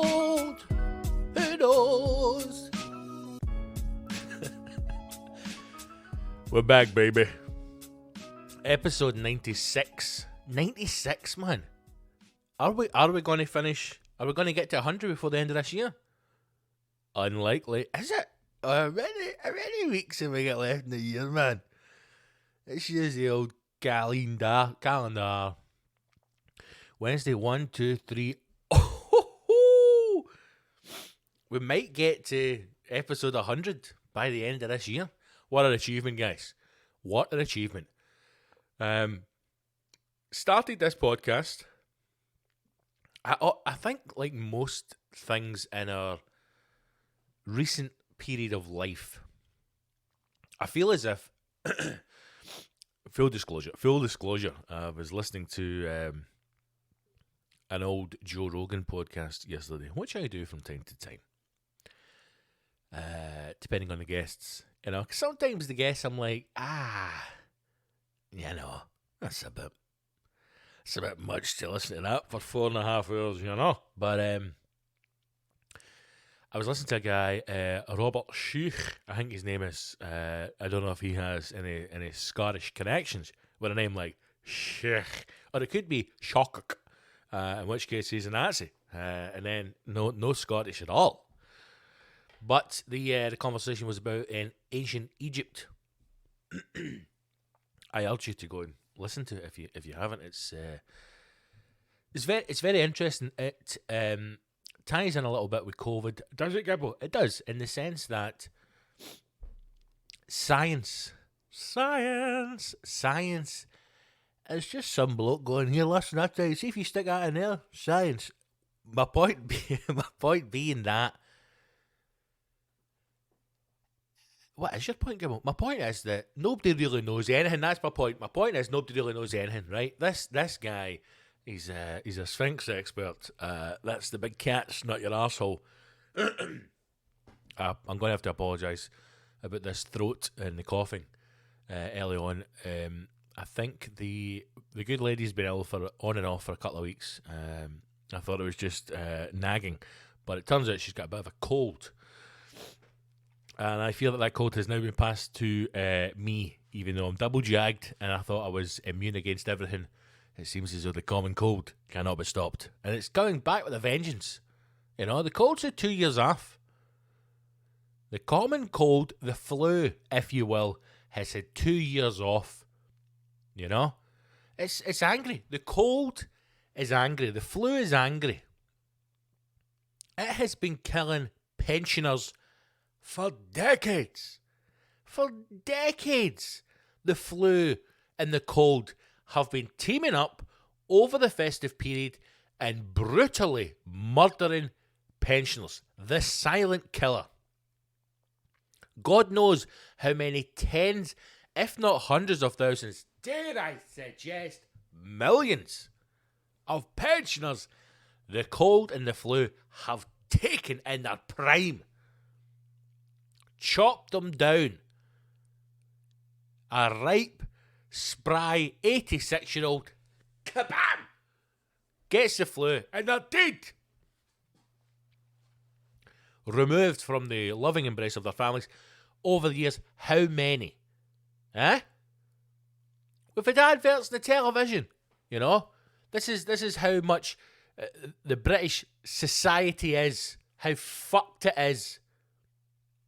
cold. Who knows? We're back, baby. Episode 96. 96, man. Are we going to finish? Are we going to get to 100 before the end of this year? Unlikely. Is it? How many weeks have we got left in the year, man? It's just the old calendar. Wednesday, 1, 2, 3. Oh, we might get to episode 100 by the end of this year. What an achievement, guys. What an achievement. Started this podcast. I think, like most things in our recent period of life, I feel as if, full disclosure, I was listening to an old Joe Rogan podcast yesterday, which I do from time to time, depending on the guests. You know, 'cause sometimes the guests, I'm like, you know, that's a bit much to listen to that for 4.5 hours, you know. But I was listening to a guy, Robert Sheikh, I think his name is. I don't know if he has any Scottish connections with a name like Sheikh, or it could be Shockak, in which case he's a Nazi, and then no Scottish at all. But the conversation was about in ancient Egypt. I urge you to go and listen to it if you haven't. It's very interesting. It ties in a little bit with COVID. Does it, Gibbo? It does, in the sense that science is just some bloke going, here, listen, I tell you, see if you stick that in there, science. My point being that. What is your point, Gibbo? My point is that nobody really knows anything. That's my point. My point is nobody really knows anything, right? This guy, he's a Sphinx expert. That's the big cat's not your arsehole. I'm going to have to apologise about this throat and the coughing early on. I think the good lady's been ill for on and off for a couple of weeks. I thought it was just nagging, but it turns out she's got a bit of a cold. And I feel that cold has now been passed to me, even though I'm double jagged and I thought I was immune against everything. It seems as though the common cold cannot be stopped. And it's going back with a vengeance. You know, the cold's at 2 years off. The common cold, the flu, if you will, has had 2 years off. You know? It's angry. The cold is angry. The flu is angry. It has been killing pensioners for decades. For decades. The flu and the cold have been teaming up over the festive period and brutally murdering pensioners. The silent killer. God knows how many tens, if not hundreds of thousands, dare I suggest millions of pensioners the cold and the flu have taken in their prime. Chopped them down. A ripe, spry 86-year-old, kabam, gets the flu and they're dead. Removed from the loving embrace of their families over the years. How many? We've had adverts on the television, you know. This is how much the British society is, how fucked it is.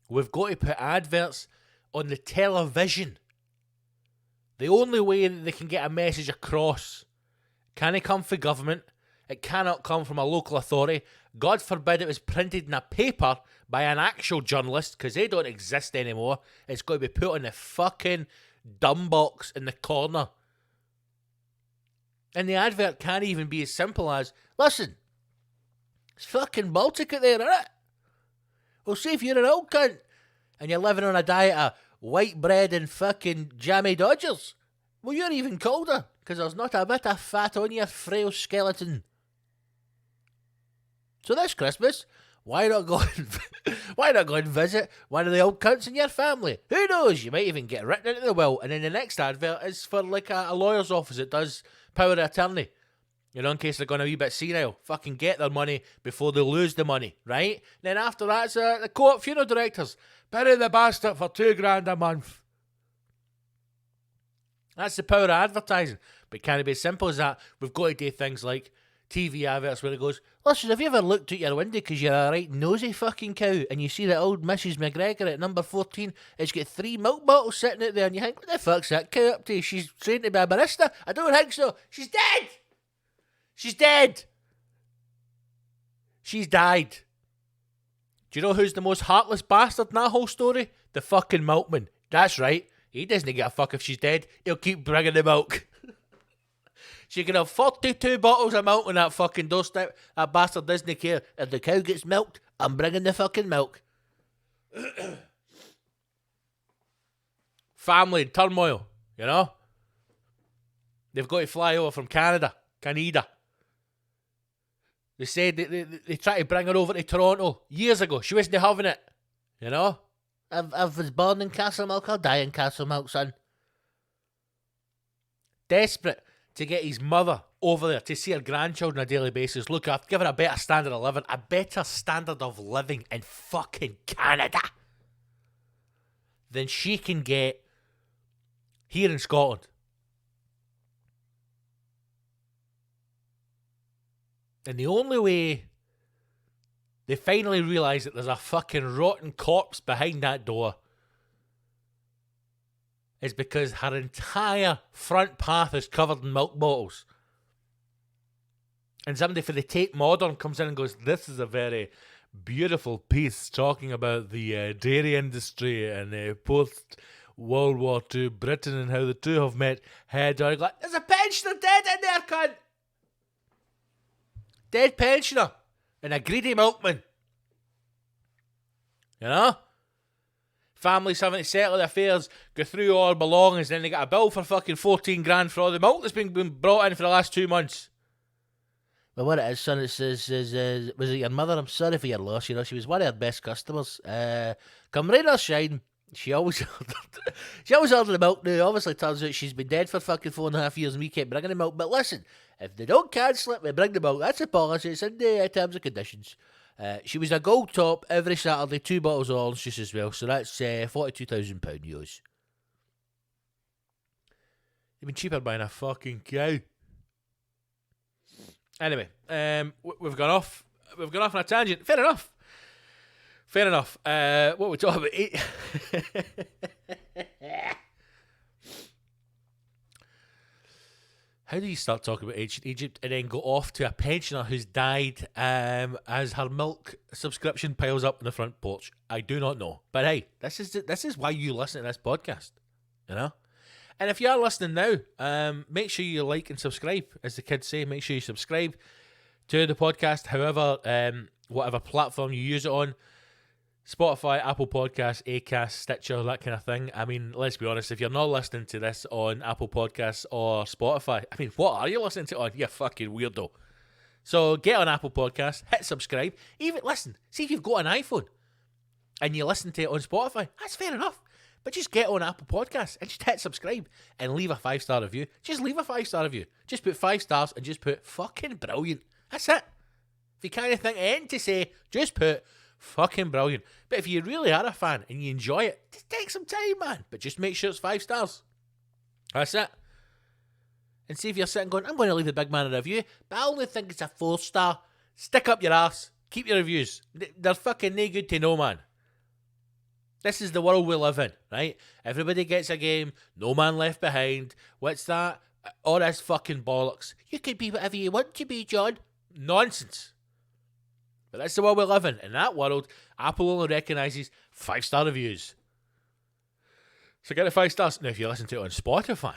We've got to put adverts on the television. The only way that they can get a message across. Can it come from government? It cannot come from a local authority. God forbid it was printed in a paper by an actual journalist, because they don't exist anymore. It's got to be put on the fucking dumb box in the corner. And the advert can't even be as simple as, listen, it's fucking Baltic out there, innit? Well, see if you're an old cunt and you're living on a diet of white bread and fucking jammy Dodgers. Well, you're even colder, because there's not a bit of fat on your frail skeleton. So this Christmas, why not go and visit one of the old cunts in your family? Who knows? You might even get written into the will, and then the next advert is for like a lawyer's office that does power of attorney. You know, in case they're going a wee bit senile. Fucking get their money before they lose the money, right? Then after that, it's the co-op funeral directors. Bury the bastard for $2,000 a month. That's the power of advertising. But can it be as simple as that? We've got to do things like TV adverts where it goes, listen, have you ever looked out your window because you're a right nosy fucking cow and you see that old Mrs. McGregor at number 14 has got 3 milk bottles sitting out there and you think, what the fuck's that cow up to? She's trained to be a barista? I don't think so. She's dead! She's dead! She's died. Do you know who's the most heartless bastard in that whole story? The fucking milkman. That's right. He doesn't give a fuck if she's dead. He'll keep bringing the milk. She can have 42 bottles of milk on that fucking doorstep. That bastard doesn't care. If the cow gets milked, I'm bringing the fucking milk. Family in turmoil, you know? They've got to fly over from Canada. They said they tried to bring her over to Toronto years ago. She wasn't having it, you know? I was born in Castlemilk, I'll die in Castlemilk, son. Desperate to get his mother over there to see her grandchildren on a daily basis, look after, give her a better standard of living in fucking Canada than she can get here in Scotland. And the only way they finally realise that there's a fucking rotten corpse behind that door is because her entire front path is covered in milk bottles. And somebody for the Tate Modern comes in and goes, this is a very beautiful piece talking about the dairy industry and post-World War II Britain and how the two have met head-on. Like, there's a pensioner dead in there, cunt! Dead pensioner and a greedy milkman. You know? Families having to settle their affairs, go through all their belongings, then they get a bill for fucking 14 grand for all the milk that's been brought in for the last 2 months. Well, what it is, son, it says, was it your mother? I'm sorry for your loss, you know, she was one of our best customers. Come rain or shine, she always ordered the milk now. Obviously, turns out she's been dead for fucking 4.5 years and we kept bringing the milk. But listen, if they don't cancel it, we bring the milk. That's a policy. It's in the terms and conditions. She was a gold top every Saturday, 2 bottles of orange juice as well. So that's £42,000 yours. Even cheaper buying a fucking cow. Anyway, we've gone off on a tangent. Fair enough. What we talking about? How do you start talking about ancient Egypt and then go off to a pensioner who's died as her milk subscription piles up in the front porch? I do not know. But hey, this is why you listen to this podcast, you know? And if you are listening now, make sure you like and subscribe, as the kids say. Make sure you subscribe to the podcast, however, whatever platform you use it on. Spotify, Apple Podcasts, Acast, Stitcher, that kind of thing. I mean, let's be honest, if you're not listening to this on Apple Podcasts or Spotify, I mean, what are you listening to on? You fucking weirdo. So get on Apple Podcasts, hit subscribe. Even, listen, see if you've got an iPhone and you listen to it on Spotify, that's fair enough. But just get on Apple Podcasts and just hit subscribe and leave a 5-star review. Just leave a 5-star review. Just put 5 stars and just put fucking brilliant. That's it. If you can't think of anything to say, just put fucking brilliant. But if you really are a fan and you enjoy it, just take some time, man. But just make sure it's 5 stars. That's it. And see if you're sitting going, I'm going to leave the big man a review, but I only think it's a 4-star. Stick up your arse. Keep your reviews. They're fucking no good to know, man. This is the world we live in, right? Everybody gets a game. No man left behind. What's that? All this fucking bollocks. You can be whatever you want to be, John. Nonsense. But that's the world we live in. In that world, Apple only recognises 5-star reviews. So get the 5 stars. Now, if you listen to it on Spotify,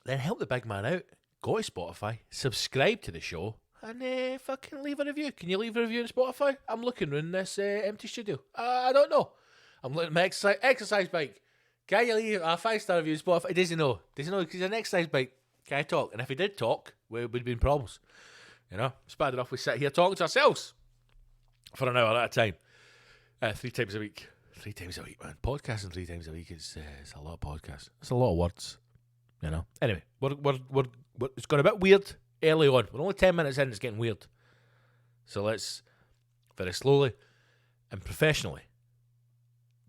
then help the big man out. Go to Spotify, subscribe to the show, and fucking leave a review. Can you leave a review on Spotify? I'm looking around this empty studio. I don't know. I'm looking at my exercise bike. Can you leave a 5-star review on Spotify? He doesn't know. Doesn't know because he's an exercise bike. Can I talk? And if he did talk, there would have been problems. You know, it's bad enough we sit here talking to ourselves for an hour at a time. 3 times a week. 3 times a week, man. Podcasting 3 times a week is it's a lot of podcasts. It's a lot of words. You know. Anyway, we're it's gone a bit weird early on. We're only 10 minutes in, it's getting weird. So let's, very slowly and professionally,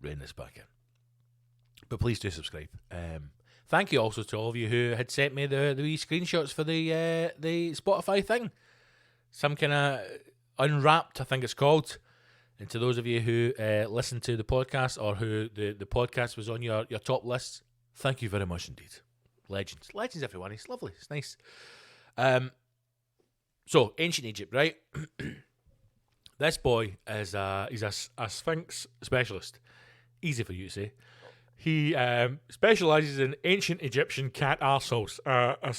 rein this back in. But please do subscribe. Thank you also to all of you who had sent me the wee screenshots for the Spotify thing. Some kind of Unwrapped, I think it's called. And to those of you who listen to the podcast or who the podcast was on your top list, thank you very much indeed. Legends, everyone. It's lovely. It's nice. So ancient Egypt, right? This boy is he's a Sphinx specialist. Easy for you to say. He specialises in ancient Egyptian cat arseholes. A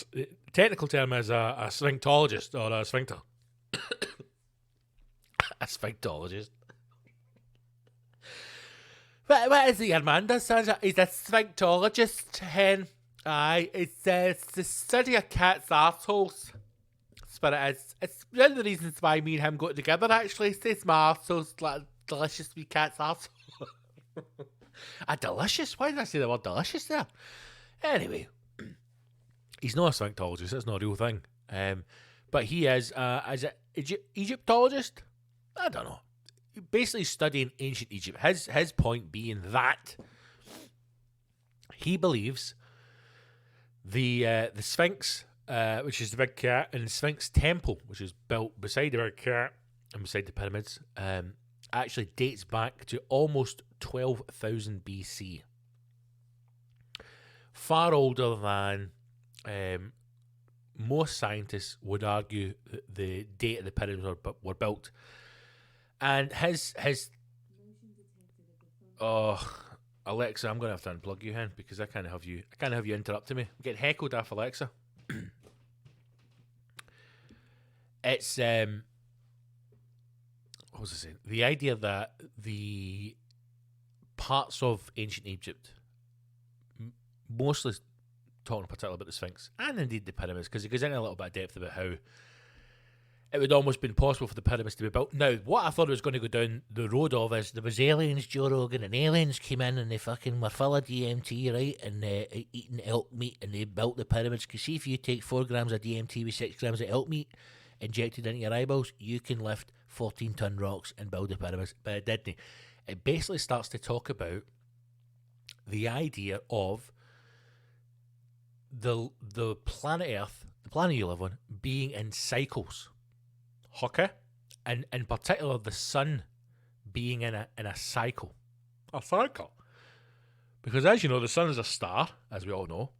technical term is a sphinxologist or a sphincter. A sphinxologist. What is he, Armando? He's a sphinxologist, hen. Aye, it's the study of cats' arseholes. But it's one of the reasons why me and him got together, actually. It says my arsehole's like a delicious wee cat's arsehole. A delicious? Why did I say the word delicious there? Anyway, he's not a sphinxologist. That's not a real thing. But he is as an Egyptologist. I don't know. Basically studying ancient Egypt. His point being that he believes the Sphinx, which is the big cat, and the Sphinx Temple, which is built beside the big cat and beside the pyramids, actually dates back to almost 12,000 BC. Far older than most scientists would argue that the date of the pyramids were built. And his Alexa, I'm gonna have to unplug you, hen, because I can't have you interrupting me. I'm getting heckled off Alexa. It's what was I saying? The idea that the parts of ancient Egypt, mostly talking particularly about the Sphinx and indeed the pyramids, because it goes into a little bit of depth about how it would almost been possible for the pyramids to be built. Now, what I thought it was going to go down the road of is there was aliens, Joe Rogan, and aliens came in and they fucking were full of DMT, right, and eating elk meat, and they built the pyramids. Because see, if you take 4 grams of DMT with 6 grams of elk meat injected into your eyeballs, you can lift 14-ton rocks and build the pyramids. But it didn't. It basically starts to talk about the idea of the planet Earth, the planet you live on, being in cycles. Okay, and in particular the sun being in a cycle. A cycle. Because as you know, the sun is a star, as we all know.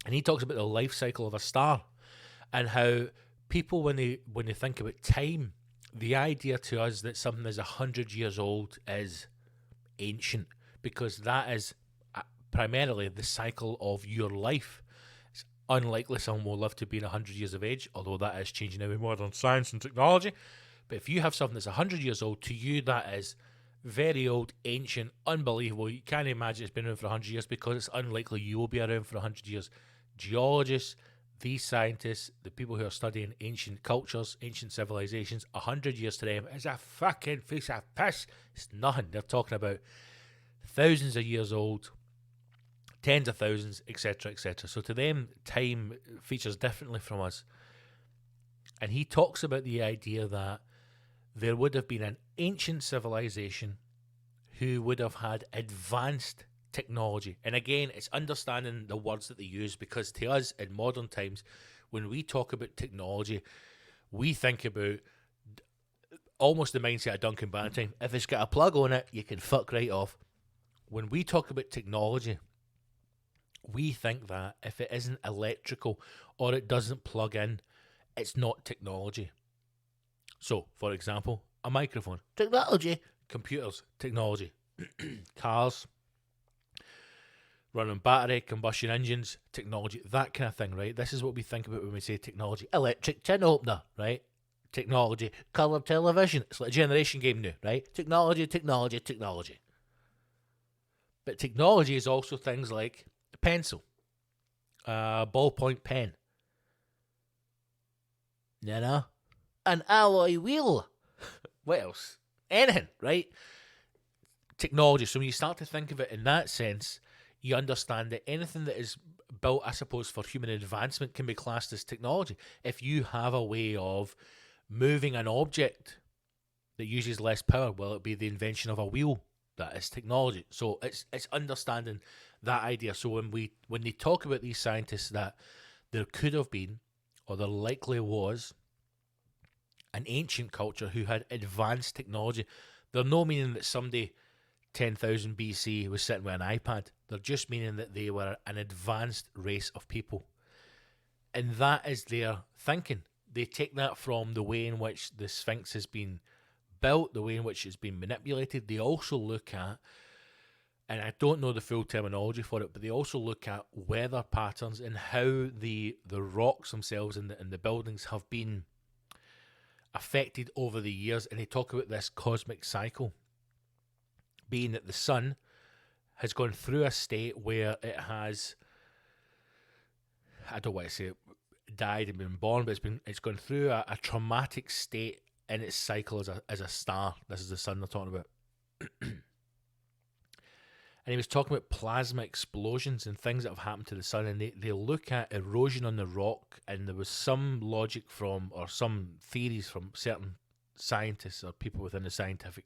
And he talks about the life cycle of a star and how people, when they think about time, the idea to us that something is 100 years old is ancient, because that is primarily the cycle of your life. It's unlikely someone will live to be 100 years of age, although that is changing now with modern science and technology. But if you have something that's 100 years old, to you that is very old, ancient, unbelievable. You can't imagine it's been around for 100 years, because it's unlikely you will be around for 100 years. Geologists, these scientists, the people who are studying ancient cultures, ancient civilizations, 100 years to them is a fucking piece of piss. It's nothing. They're talking about thousands of years old, tens of thousands, etc., etc. So to them, time features differently from us. And he talks about the idea that there would have been an ancient civilization who would have had advanced technology. And again, it's understanding the words that they use, because to us in modern times, when we talk about technology, we think about almost the mindset of Duncan Bannatyne. If it's got a plug on it, you can fuck right off. When we talk about technology, we think that if it isn't electrical or it doesn't plug in, it's not technology. So, for example, a microphone, technology. Computers, technology. Cars, running battery, combustion engines, technology, that kind of thing, right? This is what we think about when we say technology. Electric tin opener, right? Technology. Colour television. It's like a generation game now, right? Technology, technology, technology. But technology is also things like a pencil, a ballpoint pen, an alloy wheel. What else? Anything, right? Technology. So when you start to think of it in that sense, you understand that anything that is built, I suppose, for human advancement can be classed as technology. If you have a way of moving an object that uses less power, well, it be the invention of a wheel. That is technology. So it's understanding that idea. So when they talk about these scientists that there could have been, or there likely was, an ancient culture who had advanced technology, they're no meaning that somebody 10,000 BC was sitting with an iPad. They're just meaning that they were an advanced race of people. And that is their thinking. They take that from the way in which the Sphinx has been built, the way in which it's been manipulated. They also look at, and I don't know the full terminology for it, but they also look at weather patterns and how the rocks themselves and the buildings have been affected over the years. And they talk about this cosmic cycle, being that the sun has gone through a state where it has, I don't want to say it died and been born, but it's gone through a traumatic state in its cycle as a star. This is the sun they're talking about. And he was talking about plasma explosions and things that have happened to the sun, and they look at erosion on the rock, and there was some logic from, or some theories from certain scientists or people within the scientific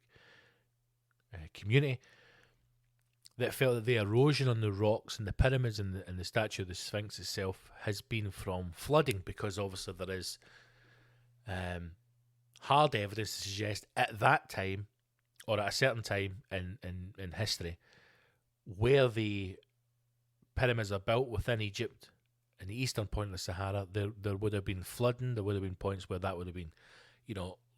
community that felt that the erosion on the rocks and the pyramids and the statue of the Sphinx itself has been from flooding, because obviously there is hard evidence to suggest at that time, or at a certain time in history, where the pyramids are built within Egypt, in the eastern point of the Sahara, there would have been flooding. There would have been points where that would have been,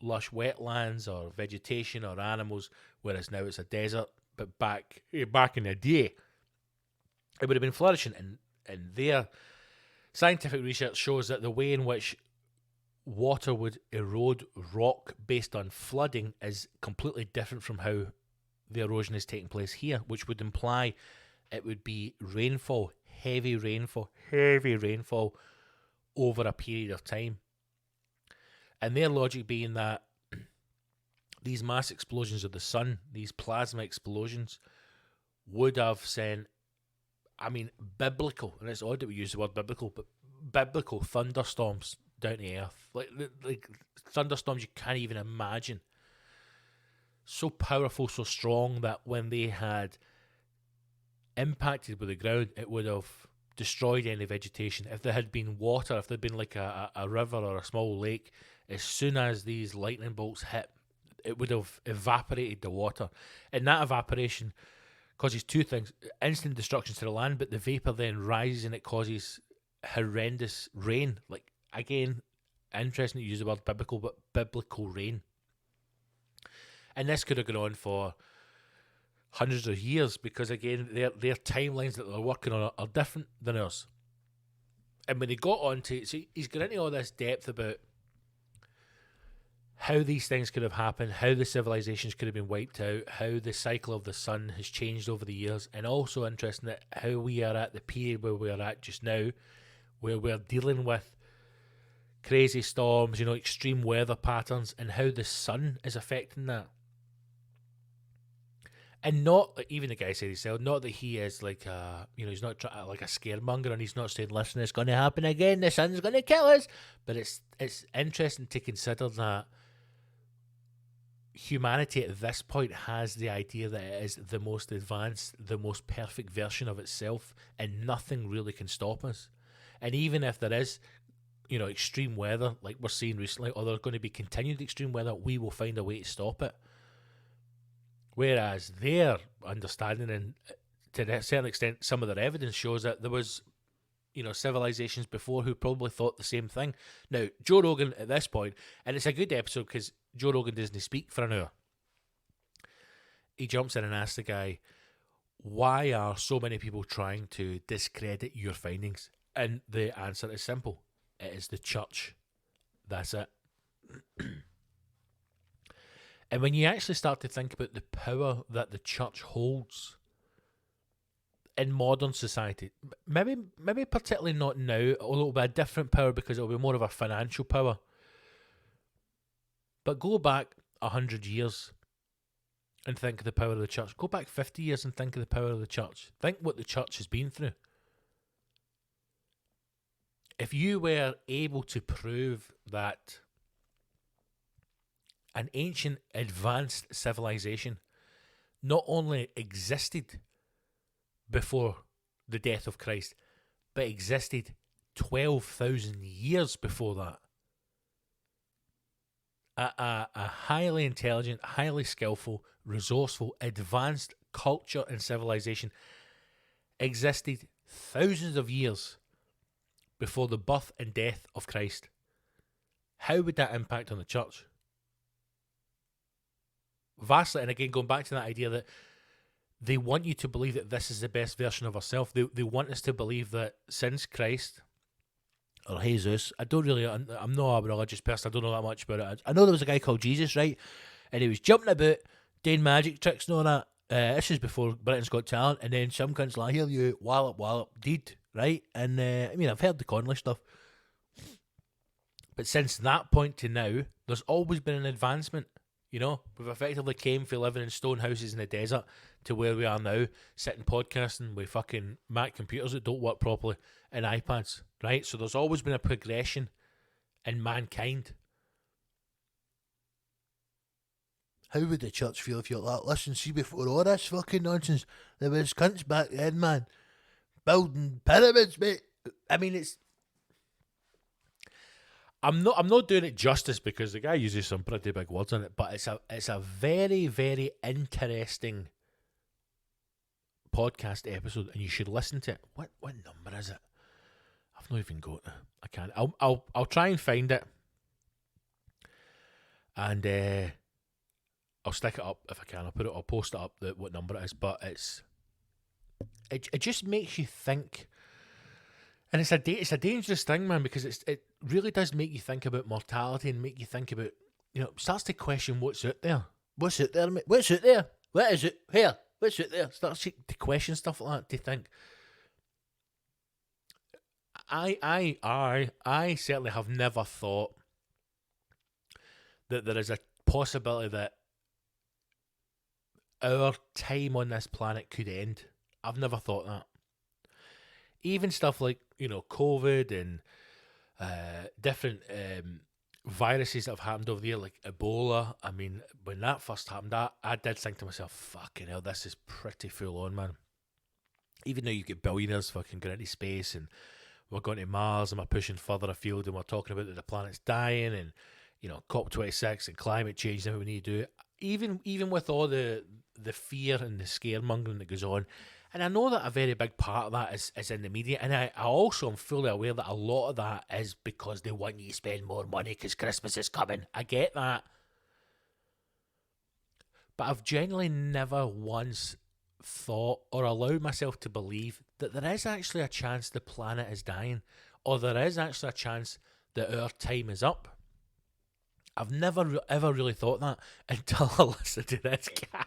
lush wetlands or vegetation or animals, whereas now it's a desert. But back in the day, it would have been flourishing. And their scientific research shows that the way in which water would erode rock based on flooding is completely different from how the erosion is taking place here, which would imply it would be rainfall, heavy rainfall over a period of time. And their logic being that these mass explosions of the sun, these plasma explosions, would have sent, biblical, and it's odd that we use the word biblical, but biblical thunderstorms down to earth. Like thunderstorms you can't even imagine. So powerful, so strong that when they had impacted with the ground, it would have destroyed any vegetation. If there had been water, if there had been like a river or a small lake, as soon as these lightning bolts hit, it would have evaporated the water. And that evaporation causes two things: instant destruction to the land, but the vapor then rises and it causes horrendous rain. Like, again, interesting to use the word biblical, but biblical rain. And this could have gone on for hundreds of years, because again, their timelines that they're working on are different than ours. And when they got on to, so he's got into all this depth about how these things could have happened, how the civilizations could have been wiped out, how the cycle of the sun has changed over the years, and also interesting that how we are at the period where we are at just now, where we're dealing with crazy storms, extreme weather patterns, and how the sun is affecting that. And not, even the guy said himself, not that he is like he's not like a scaremonger, and he's not saying, listen, it's going to happen again, the sun's going to kill us. But it's interesting to consider that humanity at this point has the idea that it is the most advanced, the most perfect version of itself, and nothing really can stop us. And even if there is, extreme weather, like we're seeing recently, or there's going to be continued extreme weather, we will find a way to stop it. Whereas their understanding, and to a certain extent some of their evidence, shows that there was, civilizations before who probably thought the same thing. Now, Joe Rogan at this point, and it's a good episode because Joe Rogan doesn't speak for an hour. He jumps in and asks the guy, why are so many people trying to discredit your findings? And the answer is simple. It is the church. That's it. And when you actually start to think about the power that the church holds in modern society, maybe particularly not now, although it'll be a different power because it'll be more of a financial power. But go back 100 years and think of the power of the church. Go back 50 years and think of the power of the church. Think what the church has been through. if you were able to prove that an ancient advanced civilization not only existed before the death of Christ, but existed 12,000 years before that. A highly intelligent, highly skillful, resourceful, advanced culture and civilization existed thousands of years before the birth and death of Christ. How would that impact on the church? Vastly, and again, going back to that idea that they want you to believe that this is the best version of ourselves. They want us to believe that since Christ, or Jesus, I'm not a religious person, I don't know that much about it. I know there was a guy called Jesus, right? And he was jumping about, doing magic tricks and all that. This is before Britain's Got Talent, and then some cunts like, here you, wallop, did, right? And I mean, I've heard the Conley stuff. But since that point to now, there's always been an advancement. You know, we've effectively came from living in stone houses in the desert to where we are now, sitting podcasting with fucking Mac computers that don't work properly and iPads, right? So there's always been a progression in mankind. How would the church feel if you're like, listen, see, before all this fucking nonsense, there was cunts back then, man, building pyramids, mate. I mean, it's... I'm not doing it justice because the guy uses some pretty big words in it, but it's a very, very interesting podcast episode, and you should listen to it. What number is it? I've not even got it. I can't. I'll try and find it, and I'll stick it up if I can. I'll post it up what number it is. But it just makes you think. And it's a dangerous thing, man, because it really does make you think about mortality and make you think about, you know, starts to question what's out there. What's out there, mate? What's out there? What is it? Here? What's out there? Starts to question stuff like that, to think. I certainly have never thought that there is a possibility that our time on this planet could end. I've never thought that. Even stuff like, you know, COVID and different viruses that have happened over the year, like Ebola. I mean, when that first happened, I did think to myself, fucking hell, this is pretty full on, man. Even though you get billionaires fucking going into space and we're going to Mars and we're pushing further afield and we're talking about that the planet's dying and, you know, COP26 and climate change and what we need to do. Even with all the fear and the scaremongering that goes on, and I know that a very big part of that is in the media, and I also am fully aware that a lot of that is because they want you to spend more money because Christmas is coming. I get that. But I've genuinely never once thought or allowed myself to believe that there is actually a chance the planet is dying, or there is actually a chance that our time is up. I've never ever really thought that until I listened to this guy.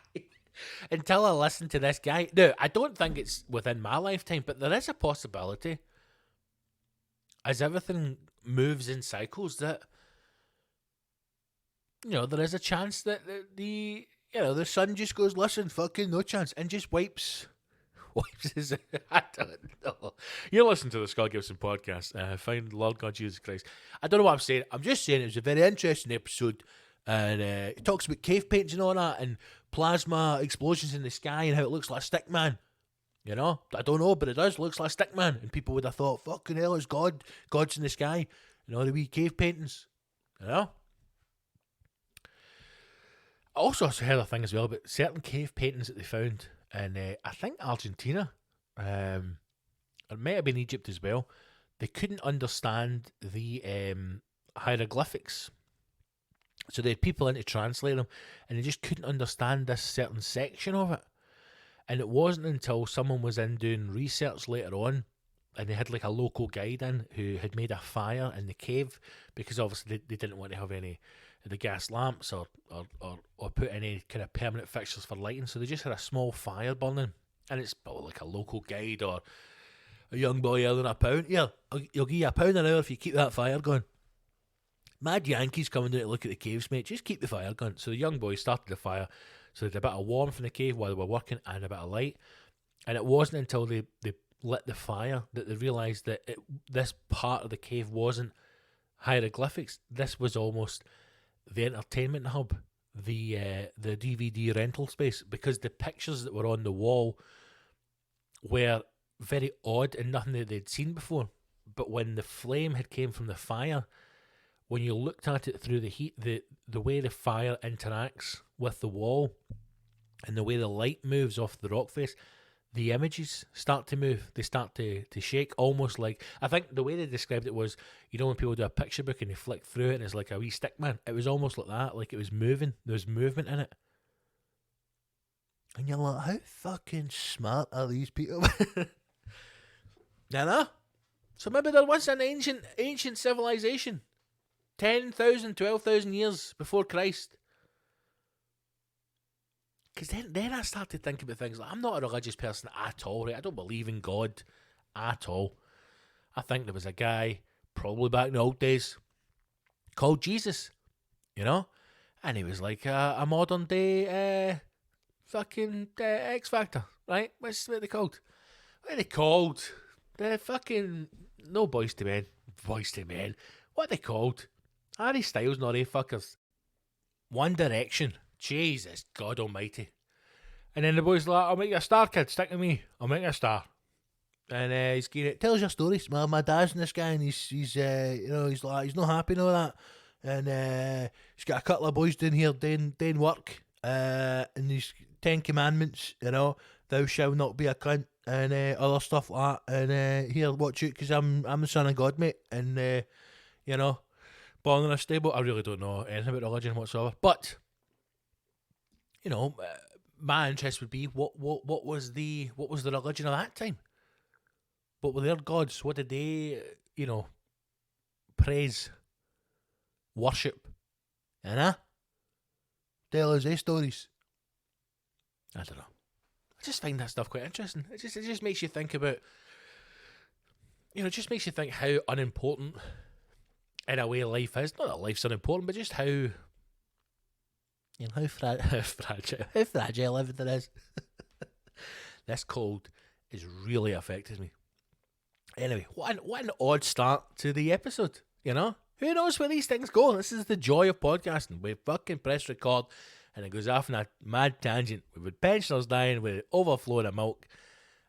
Until I listened to this guy. Now, I don't think it's within my lifetime, but there is a possibility, as everything moves in cycles, that, you know, there is a chance that the sun just goes, listen, fucking no chance, and just wipes his... I don't know. You're listening to the Scott Gibson podcast. Find Lord God Jesus Christ. I don't know what I'm saying. I'm just saying it was a very interesting episode. And it talks about cave paintings and all that, and plasma explosions in the sky and how it looks like Stickman. You know, I don't know, but it does looks like Stickman, and people would have thought, fucking hell, it's God's in the sky, and all the wee cave paintings. You know. I also heard a thing as well about certain cave paintings that they found in I think Argentina, it might have been Egypt as well. They couldn't understand the hieroglyphics. So they had people in to translate them, and they just couldn't understand this certain section of it. And it wasn't until someone was in doing research later on, and they had like a local guide in who had made a fire in the cave, because obviously they didn't want to have any of the gas lamps or put any kind of permanent fixtures for lighting. So they just had a small fire burning, and it's like a local guide or a young boy earning £1. Yeah, you'll give you £1 an hour if you keep that fire going. Mad Yankees coming down to look at the caves, mate. Just keep the fire going. So the young boys started the fire. So they had a bit of warmth in the cave while they were working and a bit of light. And it wasn't until they lit the fire that they realised that this part of the cave wasn't hieroglyphics. This was almost the entertainment hub, the DVD rental space, because the pictures that were on the wall were very odd and nothing that they'd seen before. But when the flame had came from the fire, when you looked at it through the heat, the way the fire interacts with the wall and the way the light moves off the rock face, the images start to move. They start to shake, almost like, I think the way they described it was, you know when people do a picture book and they flick through it and it's like a wee stick man? It was almost like that, like it was moving. There was movement in it. And you're like, how fucking smart are these people? No. So maybe there was an ancient civilization, 10,000, 12,000 years before Christ. Because then I started to think about things like, I'm not a religious person at all, right? I don't believe in God at all. I think there was a guy, probably back in the old days, called Jesus, you know? And he was like a modern day fucking X Factor, right? What's what they called? What are they called? The fucking, no Boys to Men. Boys to Men. What are they called? Harry Styles, not a fuckers. One Direction. Jesus God almighty. And then the boy's like, I'll make you a star, kid. Stick with me. I'll make you a star. And he's getting it. Tells your stories. My dad's in this guy, and he's he's like, he's not happy and all that. And he's got a couple of boys down here doing work. And he's 10 commandments, you know, thou shalt not be a cunt, and other stuff like that. And here, watch it, because I'm the son of God, mate. And you know, born in a stable. I really don't know anything about religion whatsoever, but you know, my interest would be what was the religion of that time? What were their gods? What did they, you know, praise, worship? You know? Tell us their stories. I don't know. I just find that stuff quite interesting. It just makes you think about, you know, it just makes you think how unimportant, in a way, life is. Not that life's unimportant, but just how, you know, how fragile everything is. This cold has really affected me. Anyway, what an odd start to the episode, you know? Who knows where these things go? This is the joy of podcasting. We fucking press record and it goes off on a mad tangent with pensioners dying, with overflowing of milk,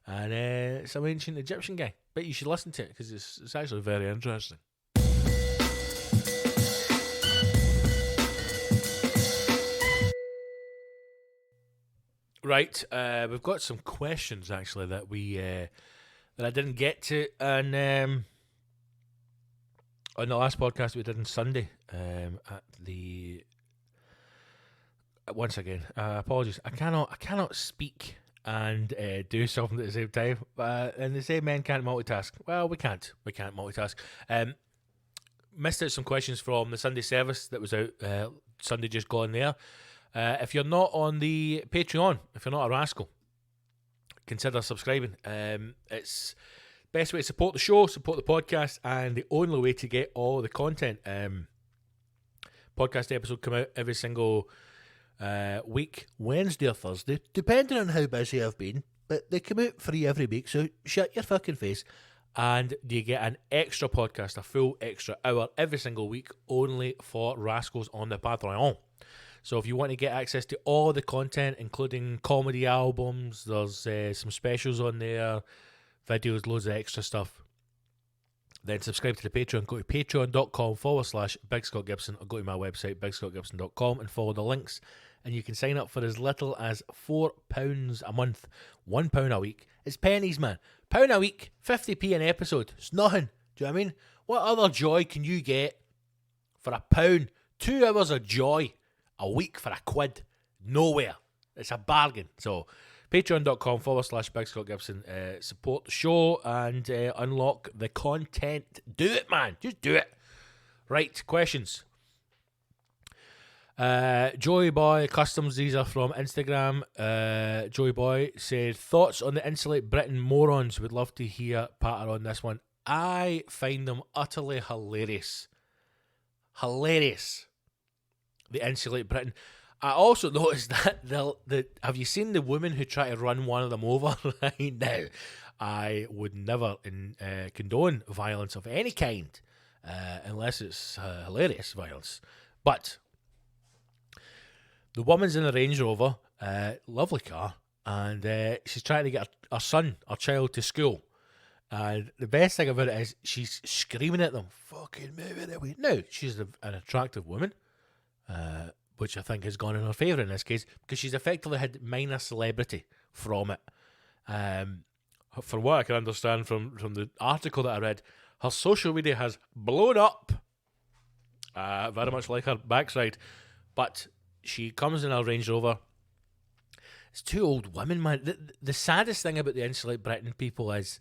and some ancient Egyptian guy. But you should listen to it because it's actually very interesting. Right, we've got some questions actually that we that I didn't get to on the last podcast we did on Sunday. Once again, apologies. I cannot speak and do something at the same time. And they say men can't multitask. Well, we can't. We can't multitask. Missed out some questions from the Sunday service that was out Sunday just gone there. If you're not on the Patreon, if you're not a rascal, consider subscribing. It's the best way to support the show, support the podcast, and the only way to get all the content. Podcast episode come out every single week, Wednesday or Thursday, depending on how busy I've been. But they come out free every week, so shut your fucking face. And you get an extra podcast, a full extra hour every single week, only for rascals on the Patreon. So if you want to get access to all the content, including comedy albums, there's some specials on there, videos, loads of extra stuff, then subscribe to the Patreon. Go to patreon.com/Big Scott Gibson, or go to my website, bigscottgibson.com, and follow the links. And you can sign up for as little as £4 a month, £1 a week. It's pennies, man. £1 a week, 50p an episode. It's nothing. Do you know what I mean? What other joy can you get for £1? 2 hours of joy a week for £1? Nowhere. It's a bargain. So patreon.com/Big Scott Gibson. Support the show and unlock the content. Do it, man. Just do it. Right, questions. Joey Boy Customs, these are from Instagram. Joey Boy said, thoughts on the Insulate Britain morons? Would love to hear patter on this one. I find them utterly hilarious. Hilarious. The Insulate Britain. I also noticed that have you seen the woman who tried to run one of them over right now? I would never condone violence of any kind, unless it's hilarious violence. But the woman's in a Range Rover, lovely car, and she's trying to get her child to school. And the best thing about it is she's screaming at them, fucking move it away. Now, she's an attractive woman, which I think has gone in her favour in this case, because she's effectively had minor celebrity from it. From what I can understand from the article that I read, her social media has blown up, very much like her backside. But she comes in her Range Rover. It's two old women, man. The saddest thing about the Insulate Britain people is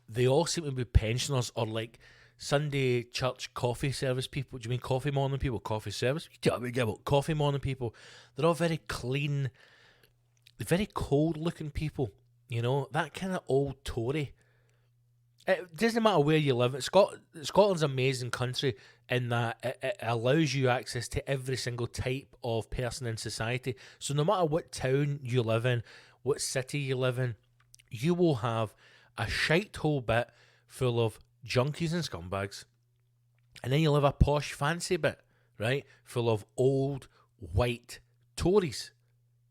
they all seem to be pensioners or like Sunday church coffee service people. Do you mean coffee morning people? Coffee service? Coffee morning people. They're all very clean, very cold looking people. You know, that kind of old Tory. It doesn't matter where you live. Scotland's an amazing country in that it allows you access to every single type of person in society. So no matter what town you live in, what city you live in, you will have a shithole bit full of junkies and scumbags. And then you'll have a posh fancy bit, right, full of old white Tories,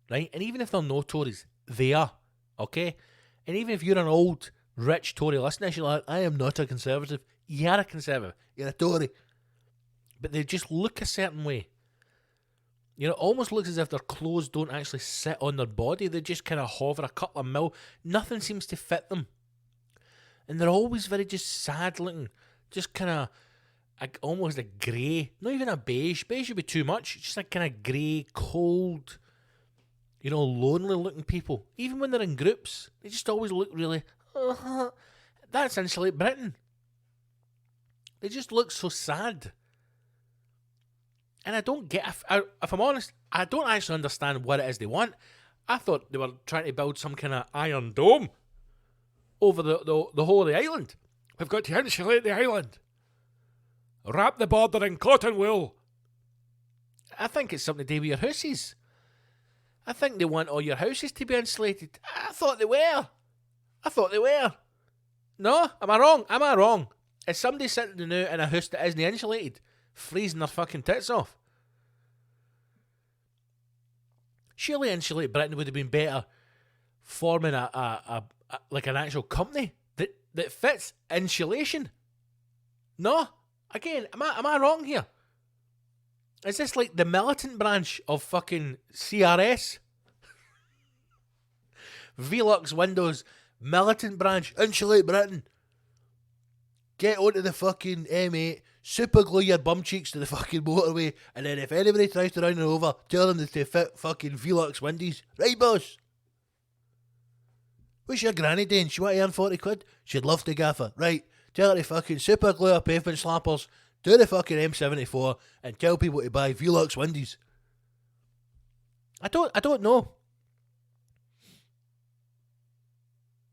right? And even if they're no Tories, they are, okay? And even if you're an old rich Tory listener, you're like, I am not a conservative. You are a conservative. You're a Tory. But they just look a certain way. You know, it almost looks as if their clothes don't actually sit on their body. They just kind of hover a couple of mil. Nothing seems to fit them. And they're always very just sad looking. Just kind of almost a grey. Not even a beige. Beige would be too much. Just like kind of grey, cold, you know, lonely looking people. Even when they're in groups, they just always look really... That's Insulate Britain. They just look so sad. And I don't get... If I'm honest, I don't actually understand what it is they want. I thought they were trying to build some kind of iron dome over the whole of the island. We've got to insulate the island. Wrap the border in cotton wool. I think it's something to do with your houses. I think they want all your houses to be insulated. I thought they were. No? Am I wrong? Is somebody sitting now in a house that isn't insulated, freezing their fucking tits off? Surely Insulate Britain would have been better forming a like an actual company that fits insulation. No? Again, am I wrong here? Is this like the militant branch of fucking CRS? Velux Windows, militant branch, Insulate Britain. Get onto the fucking M8, super glue your bum cheeks to the fucking motorway, and then if anybody tries to run it over, tell them to fit fucking Velux Windows. Right, boss? What's your granny doing? She want to earn 40 quid? She'd love to, gaffer. Right, tell her to fucking super glue her pavement slappers, do the fucking M74, and tell people to buy Velux Windows. I don't know.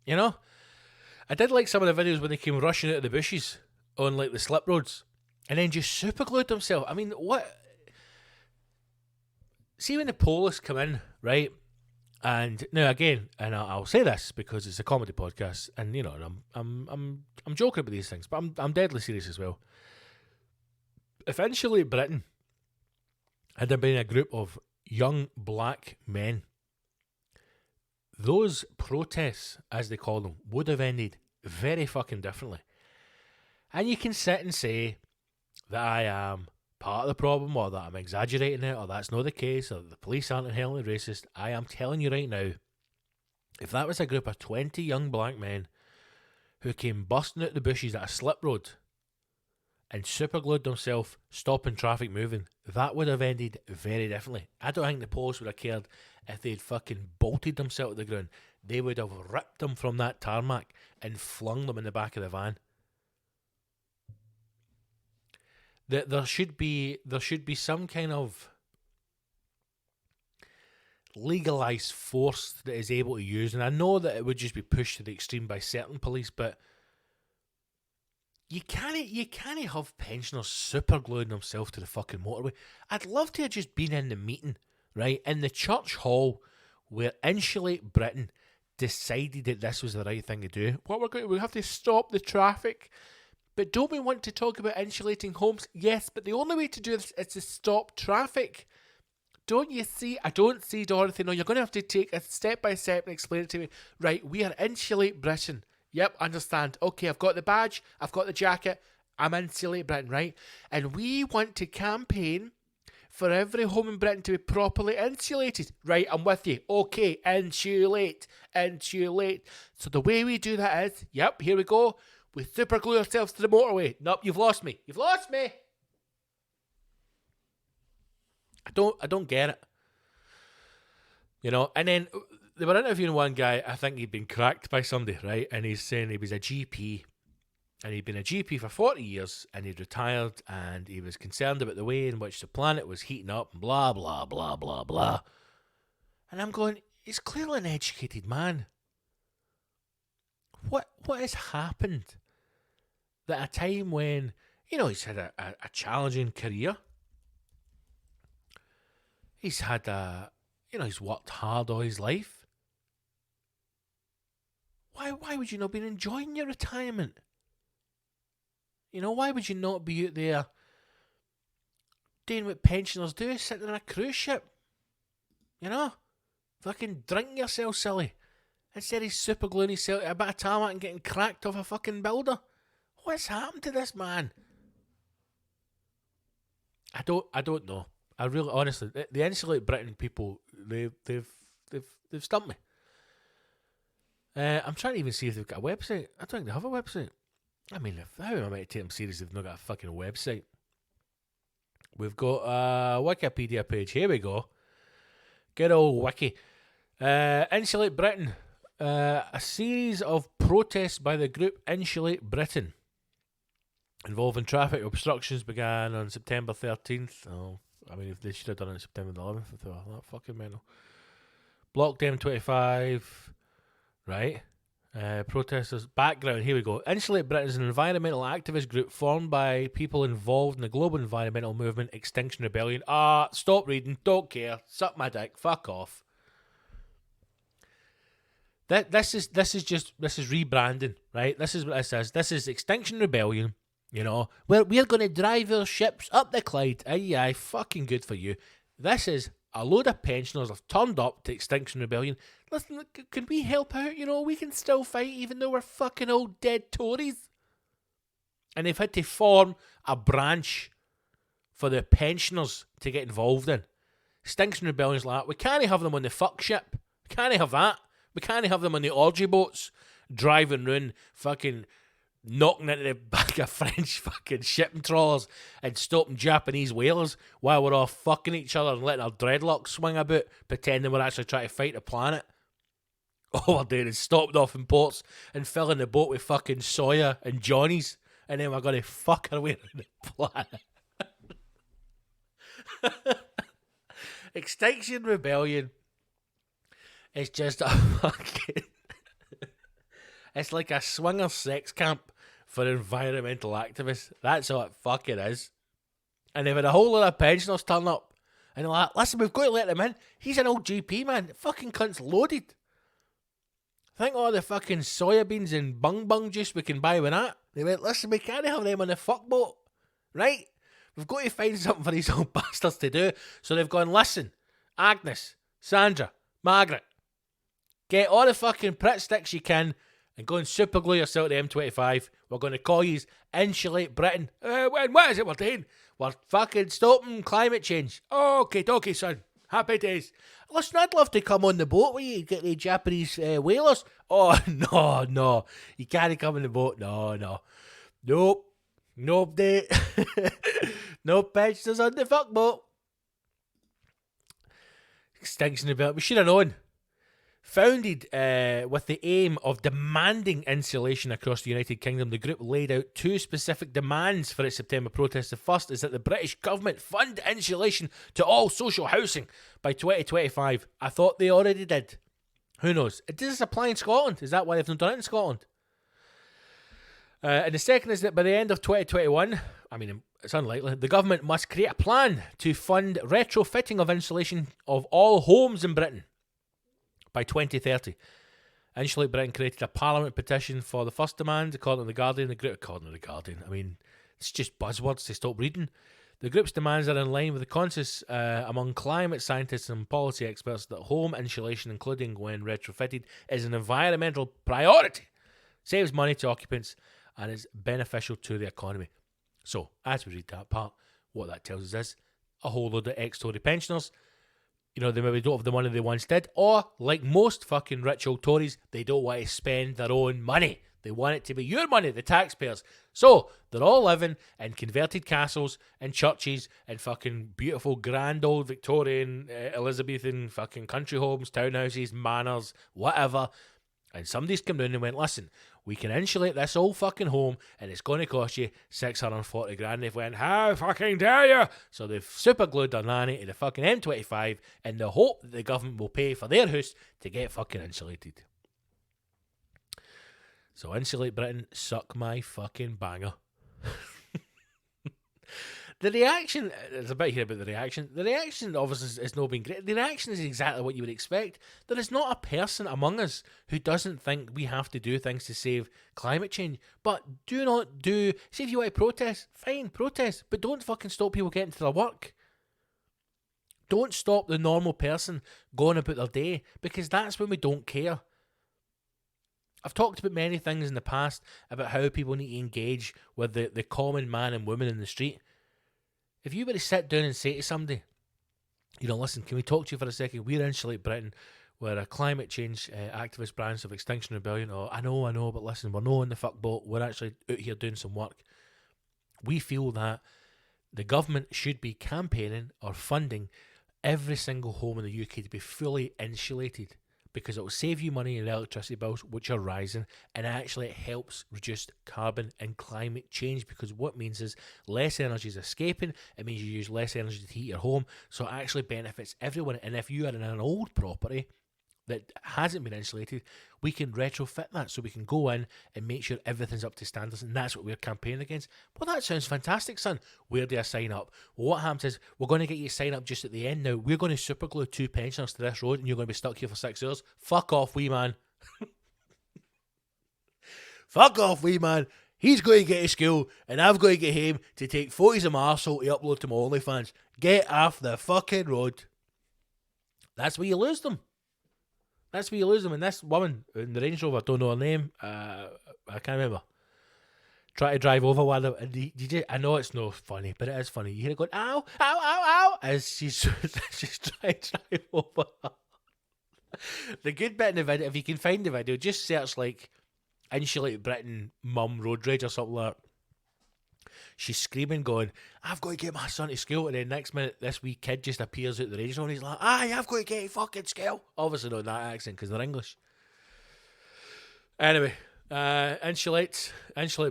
You know? I did like some of the videos when they came rushing out of the bushes on like the slip roads and then just super glued themselves. I mean, what? See when the police come in, right? And now again, and I'll say this because it's a comedy podcast, and you know, I'm joking about these things, but I'm deadly serious as well. If Insulate Britain had there been a group of young black men, those protests, as they call them, would have ended very fucking differently. And you can sit and say that I am part of the problem, or that I'm exaggerating it, or that's not the case, or the police aren't inherently racist. I am telling you right now, if that was a group of 20 young black men who came busting out the bushes at a slip road and superglued themselves, stopping traffic moving, that would have ended very differently. I don't think the police would have cared if they'd fucking bolted themselves to the ground. They would have ripped them from that tarmac and flung them in the back of the van. There should be some kind of legalised force that is able to use, and I know that it would just be pushed to the extreme by certain police, but you can't have pensioners super gluing themselves to the fucking motorway. I'd love to have just been in the meeting, right, in the church hall where Insulate Britain decided that this was the right thing to do. We have to stop the traffic. But don't we want to talk about insulating homes? Yes, but the only way to do this is to stop traffic. Don't you see? I don't see, Dorothy. No, you're going to have to take a step by step and explain it to me. Right, we are Insulate Britain. Yep, understand. Okay, I've got the badge. I've got the jacket. I'm Insulate Britain, right? And we want to campaign for every home in Britain to be properly insulated. Right, I'm with you. Okay, insulate. So the way we do that is, yep, here we go. We super glue ourselves to the motorway. Nope, you've lost me. I don't get it. You know, and then they were interviewing one guy, I think he'd been cracked by somebody, right? And he's saying he was a GP. And he'd been a GP for 40 years, and he'd retired, and he was concerned about the way in which the planet was heating up, and blah, blah, blah, blah, blah. And I'm going, he's clearly an educated man. What has happened? That at a time when, you know, he's had a challenging career. He's had he's worked hard all his life. Why would you not be enjoying your retirement? You know, why would you not be out there doing what pensioners do, sitting on a cruise ship? You know? Fucking drinking yourself silly. Instead of super gluing himself to a bit of tarmac and getting cracked off a fucking builder. What's happened to this man? I don't know. I really, honestly, the Insulate Britain people, they've stumped me. I'm trying to even see if they've got a website. I don't think they have a website. I mean, how am I meant to take them serious if they've not got a fucking website? We've got a Wikipedia page. Here we go. Good old wiki. Insulate Britain. A series of protests by the group Insulate Britain involving traffic obstructions began on September 13th. Oh, I mean, if they should have done it on September the 11th, I thought, that fucking mental. Blocked M25. Right. Protesters. Background, here we go. Insulate Britain is an environmental activist group formed by people involved in the global environmental movement Extinction Rebellion. Stop reading. Don't care. Suck my dick. Fuck off. This is rebranding, right? This is what this is. This is Extinction Rebellion. You know, we're going to drive our ships up the Clyde. Aye, fucking good for you. This is a load of pensioners have turned up to Extinction Rebellion. Listen, can we help out? You know, we can still fight even though we're fucking old dead Tories. And they've had to form a branch for the pensioners to get involved in. Extinction Rebellion's like that. We can't have them on the fuck ship. We can't have that. We can't have them on the orgy boats driving around fucking knocking into the back of French fucking shipping trawlers and stopping Japanese whalers while we're all fucking each other and letting our dreadlocks swing about, pretending we're actually trying to fight the planet. All we're doing is stopping off in ports and filling the boat with fucking soya and Johnnies, and then we're going to fuck our way around the planet. Extinction Rebellion is just a fucking... It's like a swinger sex camp for environmental activists. That's all it fucking is. And they've had a whole lot of pensioners turn up. And they're like, listen, we've got to let him in. He's an old GP, man. The fucking cunt's loaded. Think all the fucking soybeans and bung juice we can buy with that. They went, listen, we can't have them on the fuck boat. Right? We've got to find something for these old bastards to do. So they've gone, listen, Agnes, Sandra, Margaret, get all the fucking Pritt sticks you can and go and super glue yourself to M25. We're going to call you Insulate Britain. And what is it we're doing? We're fucking stopping climate change. Oh, okay, son. Happy days. Listen, I'd love to come on the boat with you, get the Japanese whalers. Oh, no. You can't come on the boat. No. Nope. No pensioners on the fuck boat. Extinction Rebellion. We should have known. Founded with the aim of demanding insulation across the United Kingdom, the group laid out two specific demands for its September protests. The first is that the British government fund insulation to all social housing by 2025. I thought they already did. Who knows? Does this apply in Scotland? Is that why they've not done it in Scotland? And the second is that by the end of 2021, I mean, it's unlikely, the government must create a plan to fund retrofitting of insulation of all homes in Britain by 2030. Insulate Britain created a parliament petition for the first demand, according to The Guardian. I mean, it's just buzzwords to stop reading. The group's demands are in line with the consensus among climate scientists and policy experts that home insulation, including when retrofitted, is an environmental priority, saves money to occupants, and is beneficial to the economy. So, as we read that part, what that tells us is a whole load of ex-Tory pensioners, they maybe don't have the money they once did, or, like most fucking rich old Tories, they don't want to spend their own money. They want it to be your money, the taxpayers. So, they're all living in converted castles and churches and fucking beautiful grand old Victorian, Elizabethan fucking country homes, townhouses, manors, whatever. And somebody's come in and went, listen, we can insulate this old fucking home and it's going to cost you 640 grand. They've went, how fucking dare you? So they've super glued their nanny to the fucking M25 in the hope that the government will pay for their house to get fucking insulated. So Insulate Britain, suck my fucking banger. The reaction, there's a bit here about the reaction. The reaction obviously has not been great. The reaction is exactly what you would expect. There is not a person among us who doesn't think we have to do things to save climate change. But see if you want to protest, fine, protest. But don't fucking stop people getting to their work. Don't stop the normal person going about their day, because that's when we don't care. I've talked about many things in the past about how people need to engage with the common man and woman in the street. If you were to sit down and say to somebody, listen, can we talk to you for a second? We're Insulate Britain. We're a climate change activist branch of Extinction Rebellion. Or, I know, but listen, we're not in the fuck boat. We're actually out here doing some work. We feel that the government should be campaigning or funding every single home in the UK to be fully insulated, because it will save you money in electricity bills, which are rising, and actually it helps reduce carbon and climate change, because what it means is less energy is escaping. It means you use less energy to heat your home, so it actually benefits everyone. And if you are in an old property that hasn't been insulated, we can retrofit that, so we can go in and make sure everything's up to standards, and that's what we're campaigning against. Well, that sounds fantastic, son. Where do I sign up? Well, what happens is we're going to get you to sign up just at the end now. We're going to superglue 2 pensioners to this road, and you're going to be stuck here for 6 hours. Fuck off, wee man. Fuck off, wee man. He's going to get to school, and I've got to get him to take photos of my arsehole to upload to my OnlyFans. Get off the fucking road. That's where you lose them. That's where you lose them. And this woman in the Range Rover, I don't know her name, I can't remember, try to drive over one of them, and I know it's not funny, but it is funny. You hear her going, ow, ow, ow, ow, as she's trying to drive over her. The good bit in the video, if you can find the video, just search like Insulate Britain mum road rage or something like that. She's screaming, going, I've got to get my son to school. And then next minute, this wee kid just appears out the radio and he's like, aye, I've got to get to fucking school. Obviously not that accent because they're English. Anyway, Insulate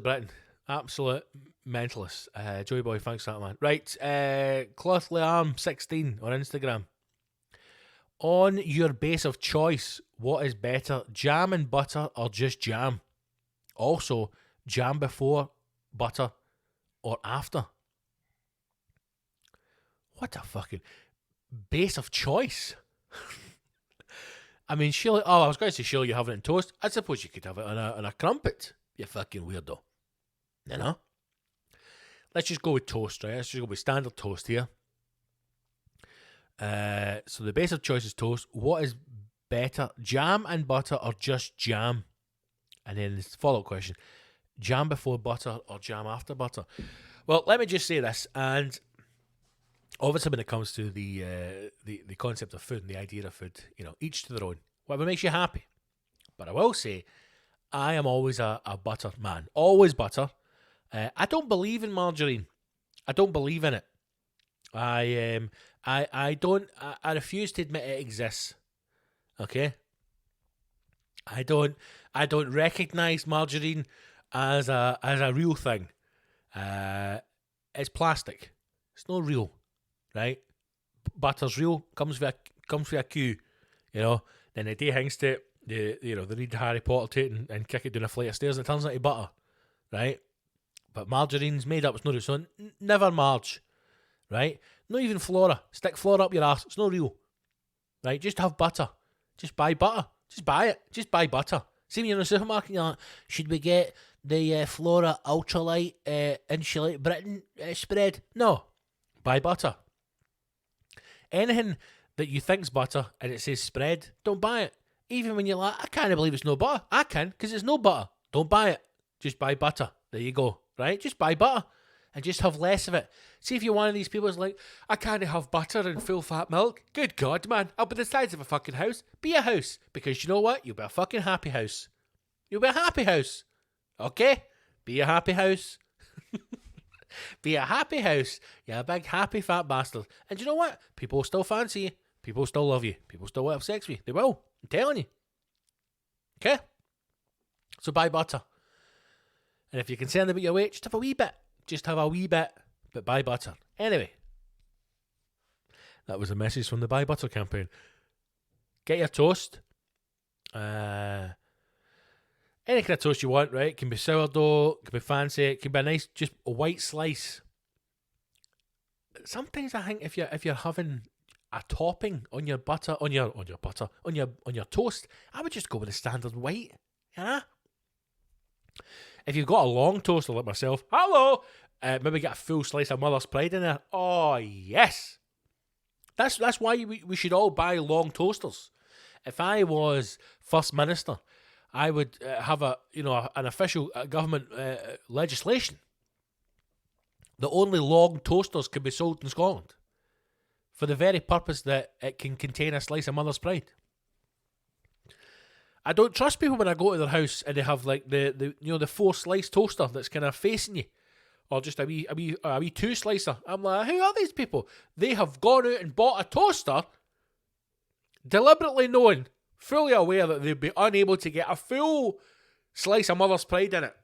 Britain. Absolute mentalist. Joey Boy, thanks for that, man. Right, Clothly Arm 16 on Instagram. On your base of choice, what is better, jam and butter or just jam? Also, jam before butter or after? What a fucking base of choice. I mean, surely, I was going to say surely you have it in toast. I suppose you could have it on a crumpet. You fucking weirdo. You know? Let's just go with toast, right? Let's just go with standard toast here. So the base of choice is toast. What is better, jam and butter or just jam? And then the follow-up question, jam before butter or jam after butter? Well, let me just say this, and obviously when it comes to the concept of food and the idea of food, each to their own, whatever makes you happy. But I will say, I am always a butter man. Always butter. I don't believe in margarine. I don't believe in it. I refuse to admit it exists. Okay? I don't recognise margarine as a real thing. It's plastic. It's not real, right? Butter's real. Comes with a queue, Then the day hangs to it, they read Harry Potter to it and kick it down a flight of stairs and it turns into butter, right? But margarine's made up. It's not real. So never Marge, right? Not even Flora. Stick Flora up your arse. It's not real, right? Just have butter. Just buy butter. Just buy it. Just buy butter. See when you're in the supermarket, you're like, should we get the Flora Ultralight Insulate Britain spread? No. Buy butter. Anything that you think's butter and it says spread, don't buy it. Even when you're like, I can't believe it's no butter. I can, because it's no butter. Don't buy it. Just buy butter. There you go. Right? Just buy butter. And just have less of it. See if you're one of these people who's like, I can't have butter and full fat milk. Good God, man. I'll be the size of a fucking house. Be a house. Because you know what? You'll be a fucking happy house. You'll be a happy house. Okay? Be a happy house. Be a happy house. You're a big happy fat bastard. And you know what? People will still fancy you. People will still love you. People will still want to have sex with you. They will. I'm telling you. Okay? So buy butter. And if you're concerned about your weight, just have a wee bit. Just have a wee bit, but buy butter. Anyway, that was a message from the Buy Butter campaign. Get your toast. Any kind of toast you want, right? It can be sourdough, it can be fancy, it can be a nice, just a white slice. Sometimes I think if you're having a topping on your butter, on your toast, I would just go with the standard white. Yeah. If you've got a long toaster like myself, hello, maybe get a full slice of Mother's Pride in there. Oh, yes. That's why we should all buy long toasters. If I was First Minister, I would have an official government legislation that only long toasters can be sold in Scotland for the very purpose that it can contain a slice of Mother's Pride. I don't trust people when I go to their house and they have like the 4-slice toaster that's kind of facing you, or just a wee 2-slicer. I'm like, who are these people? They have gone out and bought a toaster, deliberately knowing, fully aware that they'd be unable to get a full slice of Mother's Pride in it.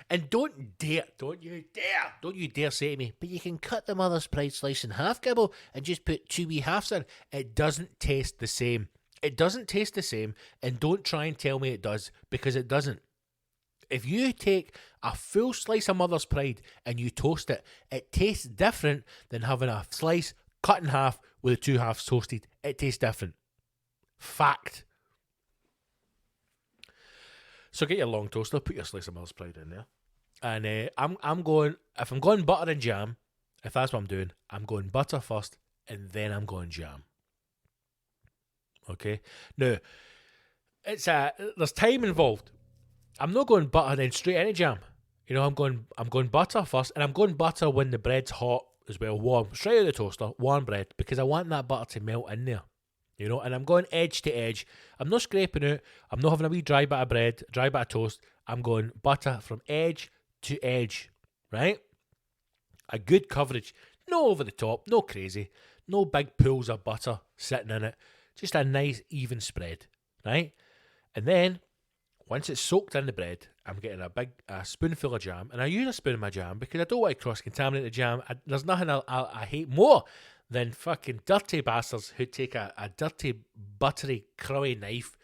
And don't you dare say to me, but you can cut the Mother's Pride slice in half, Gibble, and just put 2 wee halves in. It doesn't taste the same. It doesn't taste the same, and don't try and tell me it does, because it doesn't. If you take a full slice of Mother's Pride and you toast it, it tastes different than having a slice cut in half with the 2 halves toasted. It tastes different. Fact. So get your long toaster, put your slice of Mother's Pride in there, and I'm going butter and jam, if that's what I'm doing, I'm going butter first, and then I'm going jam. Okay. Now, there's time involved. I'm not going butter and then straight into jam. I'm going butter first, and I'm going butter when the bread's hot as well, warm, straight out of the toaster, warm bread, because I want that butter to melt in there. And I'm going edge to edge. I'm not scraping out. I'm not having a wee dry bit of bread, dry bit of toast. I'm going butter from edge to edge, right? A good coverage. No over the top, no crazy, no big pools of butter sitting in it. Just a nice even spread, right? And then, once it's soaked in the bread, I'm getting a spoonful of jam. And I use a spoon of my jam because I don't want to cross-contaminate the jam. There's nothing I hate more than fucking dirty bastards who take a dirty, buttery, crumbly knife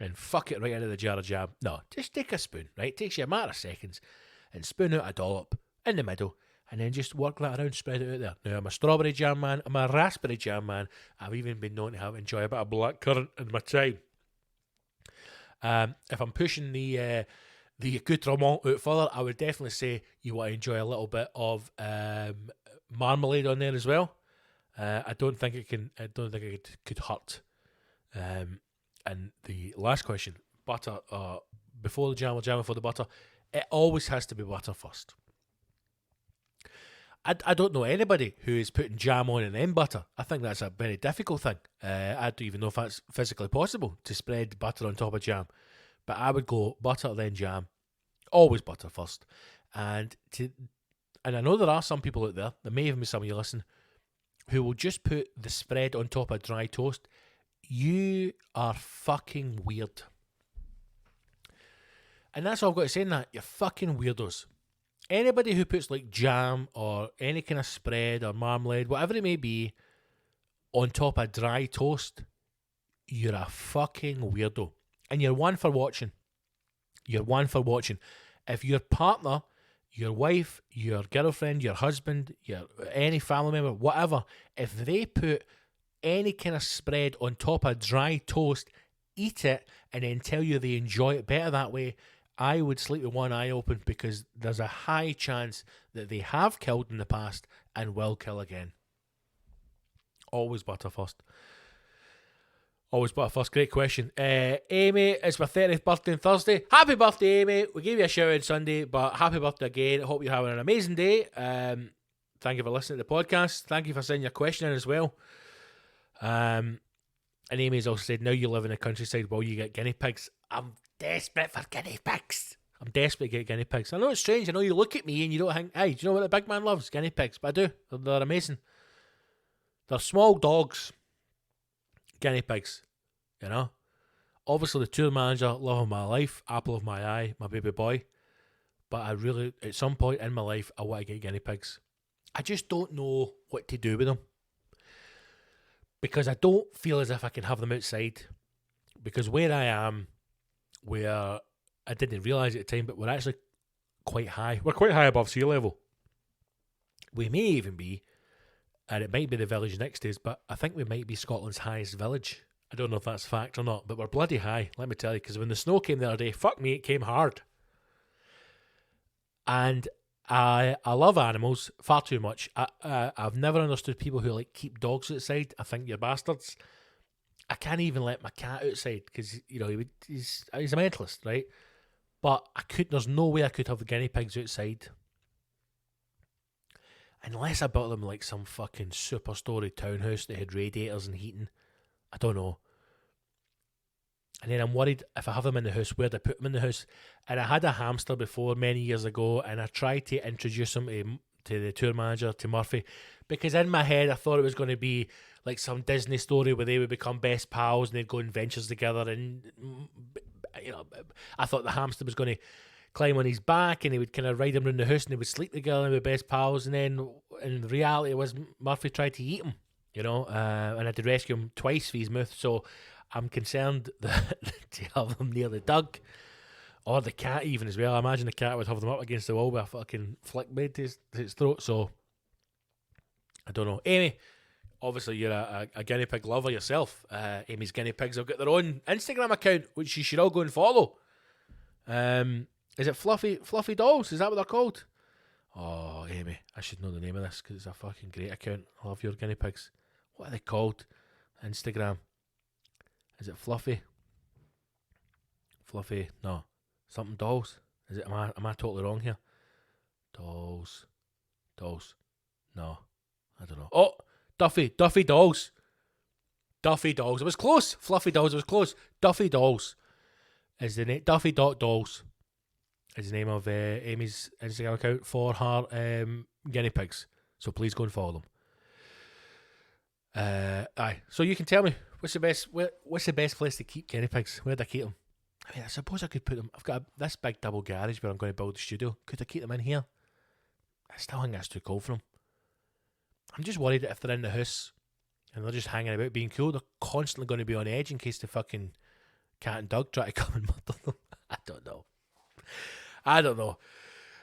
and fuck it right into the jar of jam. No, just take a spoon, right? It takes you a matter of seconds, and spoon out a dollop in the middle, and then just work that around, spread it out there. Now, I'm a strawberry jam man, I'm a raspberry jam man. I've even been known to enjoy a bit of blackcurrant in my time. If I'm pushing the accoutrement out further, I would definitely say you want to enjoy a little bit of marmalade on there as well. I don't think it could hurt. And the last question, butter before the jam or jam before the butter, it always has to be butter first. I don't know anybody who is putting jam on and then butter. I think that's a very difficult thing. I don't even know if that's physically possible to spread butter on top of jam. But I would go butter then jam. Always butter first. And I know there are some people out there may even be some of you listening, who will just put the spread on top of dry toast. You are fucking weird. And that's all I've got to say in that. You're fucking weirdos. Anybody who puts like jam or any kind of spread or marmalade, whatever it may be, on top of dry toast, you're a fucking weirdo. And you're one for watching. You're one for watching. If your partner, your wife, your girlfriend, your husband, any family member, whatever, if they put any kind of spread on top of dry toast, eat it, and then tell you they enjoy it better that way, I would sleep with one eye open, because there's a high chance that they have killed in the past and will kill again. Always butter first. Always butter first. Great question. Amy, it's my 30th birthday on Thursday. Happy birthday, Amy. We gave you a shout out Sunday, but happy birthday again. I hope you're having an amazing day. Thank you for listening to the podcast. Thank you for sending your question in as well. And Amy's also said, now you live in the countryside, will you get guinea pigs? I'm desperate for guinea pigs. I'm desperate to get guinea pigs. I know it's strange. I know you look at me and you don't think, hey, do you know what the big man loves? Guinea pigs. But I do. They're amazing. They're small dogs. Guinea pigs. You know? Obviously, the tour manager, love of my life, apple of my eye, my baby boy. But I really, at some point in my life, I want to get guinea pigs. I just don't know what to do with them. Because I don't feel as if I can have them outside. Because where I am, where I didn't realise at the time, but we're actually quite high. We're quite high above sea level. We may even be, and it might be the village next to us, but I think we might be Scotland's highest village. I don't know if that's fact or not, but we're bloody high, let me tell you, because when the snow came the other day, fuck me, it came hard. And I love animals far too much. I've never understood people who like keep dogs outside. I think you're bastards. I can't even let my cat outside because, you know, he's a mentalist, right? But there's no way I could have the guinea pigs outside. Unless I built them like some fucking super story townhouse that had radiators and heating. I don't know. And then I'm worried if I have them in the house, where do I put them in the house? And I had a hamster before many years ago, and I tried to introduce him to the tour manager, to Murphy, because in my head I thought it was going to be like some Disney story where they would become best pals and they'd go on adventures together. And, you know, I thought the hamster was going to climb on his back and he would kind of ride him around the house and they would sleep together and be best pals. And then in reality, it was Murphy tried to eat him, you know, and I had to rescue him twice for his mouth. So I'm concerned that to have them near the dog, or the cat even as well. I imagine the cat would have them up against the wall with a fucking flick blade to his throat. So I don't know. Amy, obviously you're a guinea pig lover yourself. Amy's guinea pigs have got their own Instagram account, which you should all go and follow. Is it Fluffy Dolls? Is that what they're called? Oh, Amy, I should know the name of this because it's a fucking great account. I love your guinea pigs. What are they called? Instagram. Is it Fluffy? No. Something Dolls. Is it? Am I totally wrong here? Dolls. No. I don't know. Oh, Duffy Dolls. It was close. Fluffy Dolls. It was close. Duffy Dolls is the name. Duffy Dolls is the name of Amy's Instagram account for her guinea pigs. So please go and follow them. So you can tell me what's the best place to keep guinea pigs? Where do I keep them? I mean, I suppose I could put them. I've got this big double garage where I'm going to build the studio. Could I keep them in here? I still think that's too cold for them. I'm just worried that if they're in the house and they're just hanging about being cool, they're constantly going to be on edge in case the fucking cat and dog try to come and murder them. I don't know.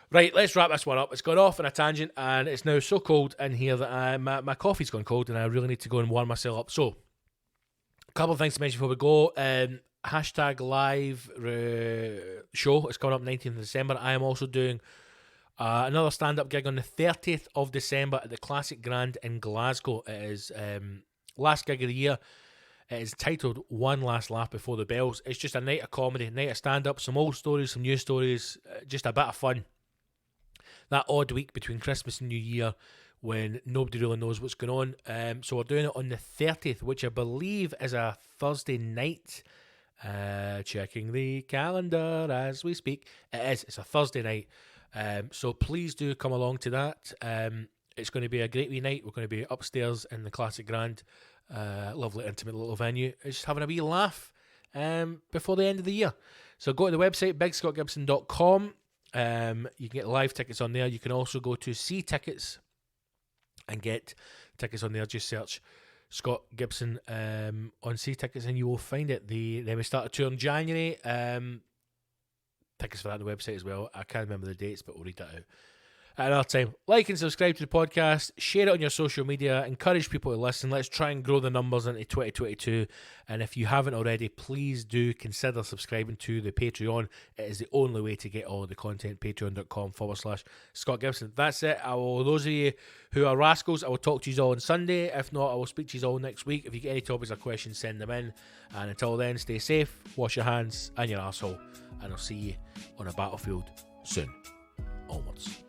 Right, let's wrap this one up. It's gone off on a tangent and it's now so cold in here that my coffee's gone cold and I really need to go and warm myself up. So, a couple of things to mention before we go. Hashtag live show is coming up 19th of December. I am also doing another stand-up gig on the 30th of December at the Classic Grand in Glasgow. It is last gig of the year. It is titled One Last Laugh Before the Bells. It's just a night of comedy, night of stand-up, some old stories, some new stories, just a bit of fun. That odd week between Christmas and New Year when nobody really knows what's going on. So we're doing it on the 30th, which I believe is a Thursday night. Checking the calendar as we speak. It is. It's a Thursday night. So please do come along to that. It's going to be a great wee night. We're going to be upstairs in the Classic Grand. Lovely, intimate little venue. Just having a wee laugh before the end of the year. So go to the website, bigscottgibson.com. You can get live tickets on there. You can also go to See Tickets and get tickets on there. Just search Scott Gibson on See Tickets and you will find it. Then we start a tour in January. Tickets for that on the website as well. I can't remember the dates, but we'll read that at another time. Like and subscribe to the podcast, share it on your social media, encourage people to listen. Let's try and grow the numbers into 2022. And if you haven't already, please do consider subscribing to the Patreon. It is the only way to get all of the content. Patreon.com/Scott Gibson. That's it. Those of you who are rascals, I will talk to you all on Sunday. If not, I will speak to you all next week. If you get any topics or questions, send them in. And until then, stay safe, wash your hands and your arsehole. And I'll see you on a battlefield soon. Onwards.